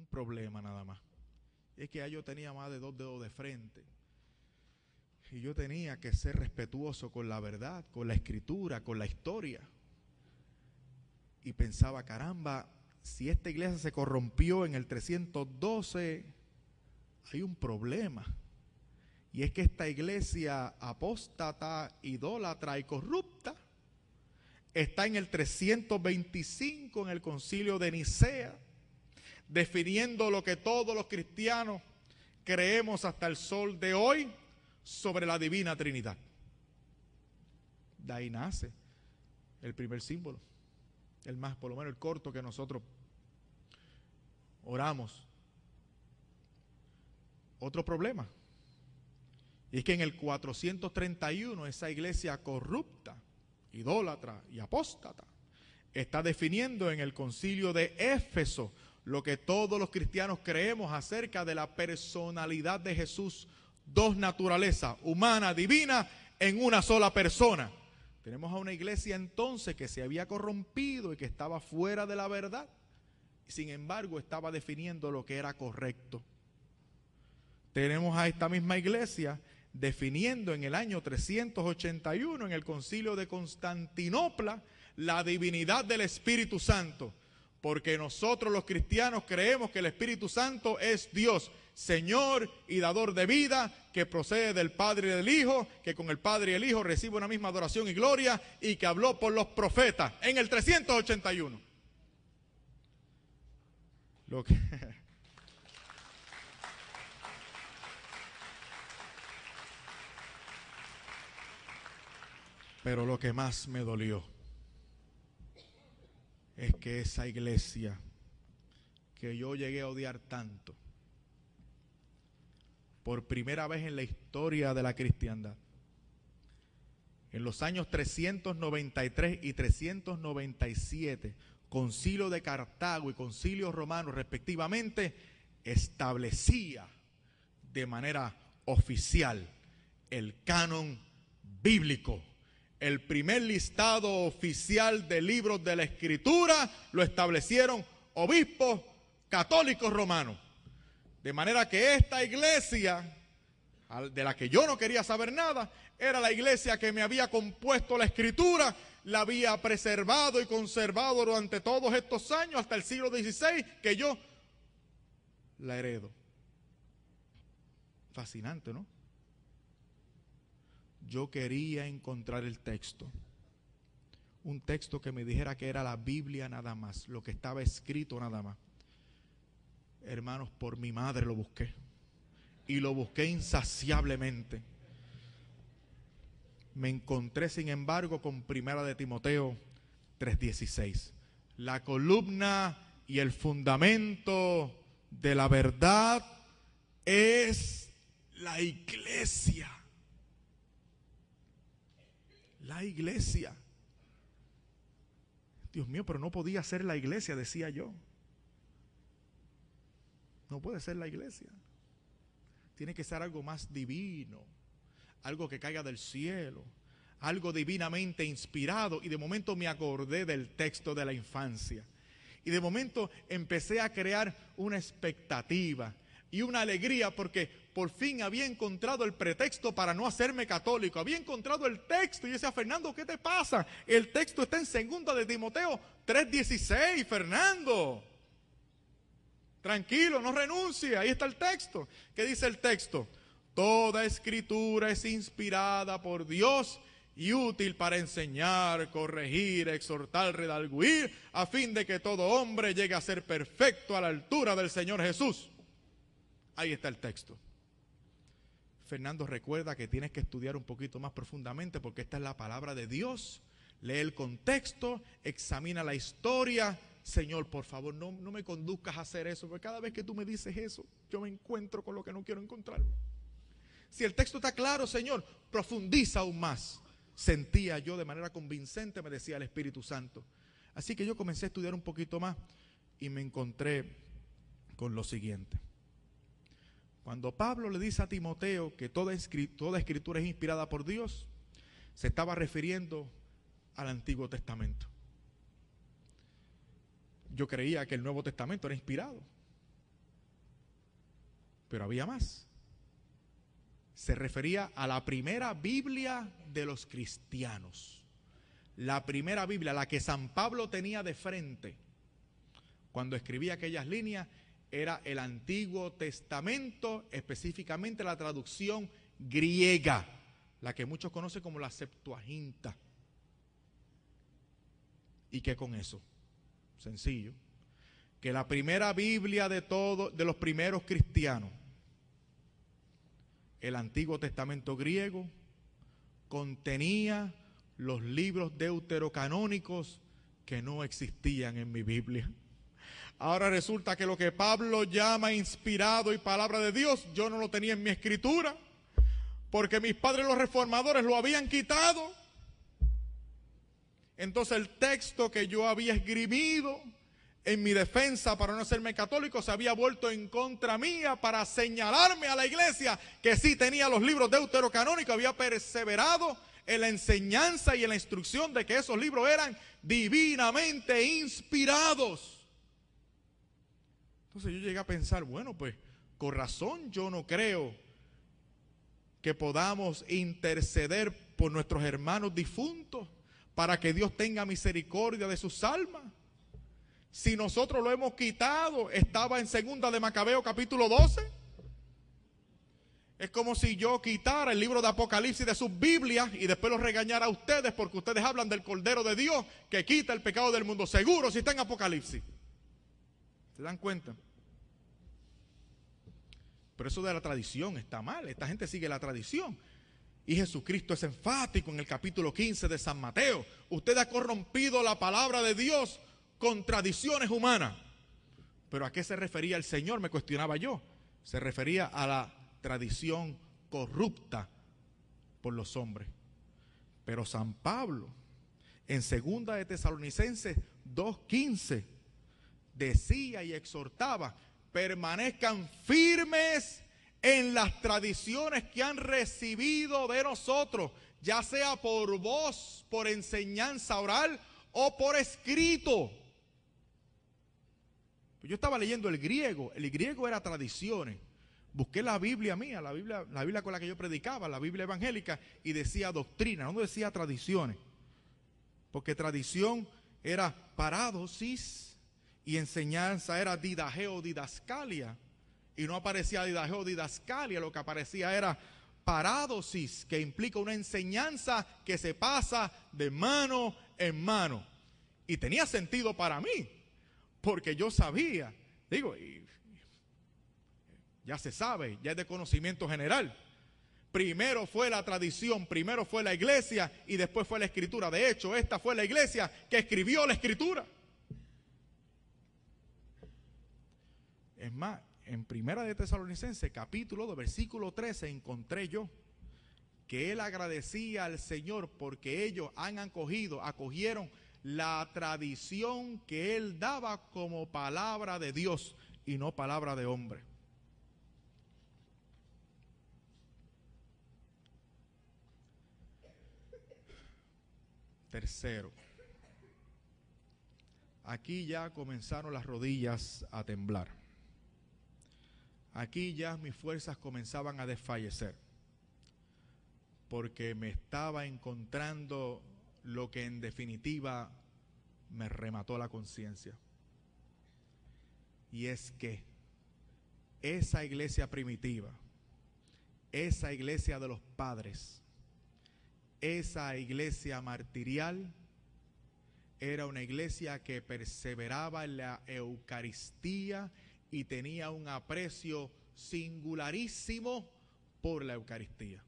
un problema nada más. Es que ya yo tenía más de 2 dedos de frente. Y yo tenía que ser respetuoso con la verdad, con la escritura, con la historia. Y pensaba, caramba, si esta iglesia se corrompió en el 312, hay un problema. Y es que esta iglesia apóstata, idólatra y corrupta está en el 325 en el concilio de Nicea, definiendo lo que todos los cristianos creemos hasta el sol de hoy sobre la divina Trinidad. De ahí nace el primer símbolo, el más, por lo menos el corto que nosotros oramos. Otro problema, y es que en el 431 esa iglesia corrupta, idólatra y apóstata está definiendo en el concilio de Éfeso lo que todos los cristianos creemos acerca de la personalidad de Jesús. 2 naturalezas, humana, divina, en una sola persona. Tenemos a una iglesia entonces que se había corrompido y que estaba fuera de la verdad. Sin embargo, estaba definiendo lo que era correcto. Tenemos a esta misma iglesia definiendo en el año 381 en el concilio de Constantinopla la divinidad del Espíritu Santo. Porque nosotros los cristianos creemos que el Espíritu Santo es Dios, Señor y dador de vida, que procede del Padre y del Hijo, que con el Padre y el Hijo recibe una misma adoración y gloria, y que habló por los profetas en el 381. Pero lo que más me dolió es que esa iglesia que yo llegué a odiar tanto, por primera vez en la historia de la cristiandad, en los años 393 y 397, concilio de Cartago y concilio romano respectivamente, establecía de manera oficial el canon bíblico. El primer listado oficial de libros de la Escritura lo establecieron obispos católicos romanos. De manera que esta iglesia, de la que yo no quería saber nada, era la iglesia que me había compuesto la Escritura, la había preservado y conservado durante todos estos años, hasta el siglo XVI, que yo la heredo. Fascinante, ¿no? Yo quería encontrar el texto, un texto que me dijera que era la Biblia nada más, lo que estaba escrito nada más. Hermanos, por mi madre lo busqué, y lo busqué insaciablemente. Me encontré, sin embargo, con Primera de Timoteo 3:16. La columna y el fundamento de la verdad es la iglesia. La iglesia. Dios mío, pero no podía ser la iglesia, decía yo. No puede ser la iglesia. Tiene que ser algo más divino, algo que caiga del cielo, algo divinamente inspirado. Y de momento me acordé del texto de la infancia. Y de momento empecé a crear una expectativa y una alegría, porque por fin había encontrado el pretexto para no hacerme católico. Había encontrado el texto. Y yo decía, Fernando, ¿qué te pasa? El texto está en 2 de Timoteo 3:16, Fernando. Tranquilo, no renuncie. Ahí está el texto. ¿Qué dice el texto? Toda escritura es inspirada por Dios y útil para enseñar, corregir, exhortar, redarguir, a fin de que todo hombre llegue a ser perfecto a la altura del Señor Jesús. Ahí está el texto. Fernando, recuerda que tienes que estudiar un poquito más profundamente, porque esta es la palabra de Dios. Lee el contexto, examina la historia. Señor, por favor, no me conduzcas a hacer eso, porque cada vez que tú me dices eso, yo me encuentro con lo que no quiero encontrarme. Si el texto está claro, Señor, profundiza aún más. Sentía yo de manera convincente, me decía el Espíritu Santo. Así que yo comencé a estudiar un poquito más y me encontré con lo siguiente. Cuando Pablo le dice a Timoteo que toda escritura es inspirada por Dios, se estaba refiriendo al Antiguo Testamento. Yo creía que el Nuevo Testamento era inspirado. Pero había más. Se refería a la primera Biblia de los cristianos. La primera Biblia, la que San Pablo tenía de frente cuando escribía aquellas líneas, era el Antiguo Testamento, específicamente la traducción griega, la que muchos conocen como la Septuaginta. ¿Y qué con eso? Sencillo. Que la primera Biblia de los primeros cristianos, el Antiguo Testamento griego, contenía los libros deuterocanónicos que no existían en mi Biblia. Ahora resulta que lo que Pablo llama inspirado y palabra de Dios, yo no lo tenía en mi escritura, porque mis padres los reformadores lo habían quitado. Entonces el texto que yo había esgrimido en mi defensa para no hacerme católico se había vuelto en contra mía para señalarme a la iglesia que sí tenía los libros deuterocanónicos, había perseverado en la enseñanza y en la instrucción de que esos libros eran divinamente inspirados. Entonces yo llegué a pensar, bueno, pues con razón yo no creo que podamos interceder por nuestros hermanos difuntos para que Dios tenga misericordia de sus almas. Si nosotros lo hemos quitado, estaba en 2 de Macabeo capítulo 12. Es como si yo quitara el libro de Apocalipsis de sus Biblias y después los regañara a ustedes porque ustedes hablan del Cordero de Dios que quita el pecado del mundo. Seguro si está en Apocalipsis. ¿Se dan cuenta? Pero eso de la tradición está mal. Esta gente sigue la tradición. Y Jesucristo es enfático en el capítulo 15 de San Mateo. Usted ha corrompido la palabra de Dios con tradiciones humanas. ¿Pero a qué se refería el Señor? Me cuestionaba yo. Se refería a la tradición corrupta por los hombres. Pero San Pablo, en 2 de Tesalonicenses 2:15, decía y exhortaba: permanezcan firmes en las tradiciones que han recibido de nosotros, ya sea por voz, por enseñanza oral o por escrito. Yo estaba leyendo el griego era tradiciones. Busqué la Biblia mía, la Biblia con la que yo predicaba, la Biblia evangélica, y decía doctrina, no decía tradiciones. Porque tradición era paradosis y enseñanza era didageo, didascalia. Y no aparecía didageo, didascalia, lo que aparecía era paradosis, que implica una enseñanza que se pasa de mano en mano. Y tenía sentido para mí, porque yo sabía, ya se sabe, ya es de conocimiento general. Primero fue la tradición, primero fue la iglesia y después fue la escritura. De hecho, esta fue la iglesia que escribió la escritura. Es más, en 1 de Tesalonicenses, capítulo 2, versículo 13, encontré yo que él agradecía al Señor porque ellos acogieron la tradición que él daba como palabra de Dios y no palabra de hombre. Tercero, aquí ya comenzaron las rodillas a temblar. Aquí ya mis fuerzas comenzaban a desfallecer, porque me estaba encontrando lo que en definitiva me remató la conciencia. Y es que esa iglesia primitiva, esa iglesia de los padres, esa iglesia martirial, era una iglesia que perseveraba en la Eucaristía y tenía un aprecio singularísimo por la Eucaristía.